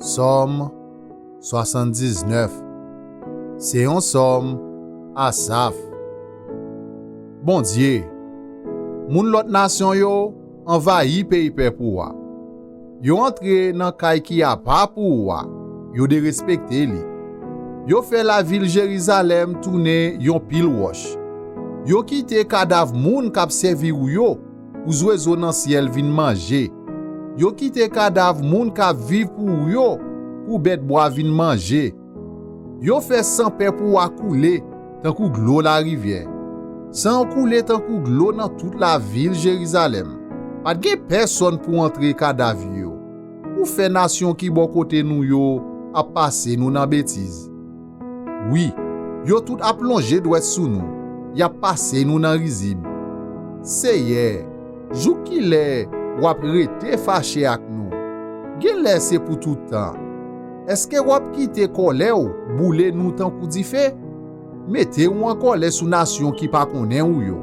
Somme 79. C'est un somme Asaph. Bon Dieu, moun lot nation yo envahi pays pour wa. Yo entre dans kay ki a pas pour wa. Yo de respecter li. Yo fait la ville Jérusalem tourner yon pile wash. Yo kite kadav moun k'ap servi ou yo pour oiseau dans ciel vin manger. Yo kite kadav moun k'ap viv pour yo pour bête bois vin manger. Yo fait sans paix pour wa couler tant kou glo la rivière. Sans couler tant kou glo dans toute la ville Jérusalem. Pas de personne pour entrer kadav yo. Ou fait nation qui bon côté nous yo a passer nous dans bêtise. Oui, yo tout a plongé droit sous nous. Y a passé nous dans risible. C'est hier, jou ki lè wap rete fâché ak nous. Gen lè c'est pour tout temps. Est-ce que wap kite kolè ou boule nous tant kou di fè? Mettez ou en kolè sous nation qui pa konnen ou yo.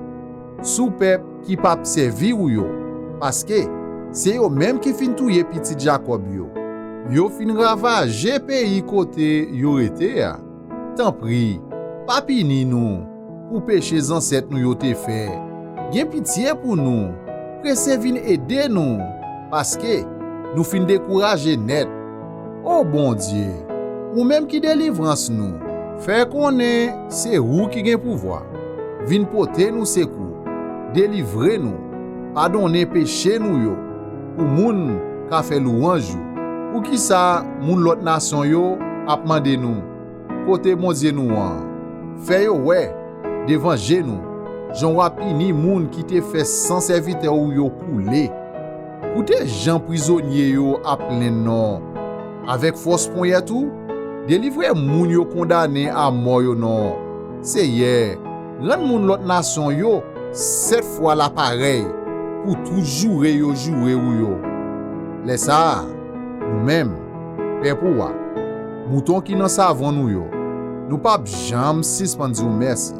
Sous peuple qui pa servi ou yo. Parce que c'est yo même qui fin touye petit Jacob yo. Yo fin ravage pays côté yo rete ya. Tant pris, pa pini nous pour péché ancêtres nous yo te fait. Gen pitié pour nous. Presse vin aider nous parce que nous fin décourager net. Oh bon Dieu, ou même qui délivrance nous. Fait connaît c'est ou qui gen pouvoir. Vin porter nous secours. Délivrer nous. Pardonner péché nous yo. Pour moun ka fait louange. Ou qui ça moun l'autre nation yo ap mande nous. Côté mon Dieu nous an. Fait yo ouais devant nous. Jean wapini moun qui te fait sans serviteur ou yo coulé. Koute Jean prisonnier yo a plein non. Avec force point tout, délivrer moun yo condamné à mort yo non. C'est hier. Rend moun l'autre nation yo 7 fois la pareil pour toujours yo jouer ou yo. Laisse ça nous-mêmes père pour wa. Mouton qui nan savon nous yo. Nous pas jamais suspendre merci.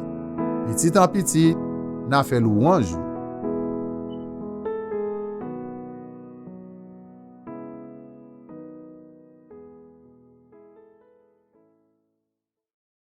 Petit en petit, n'a fait louange.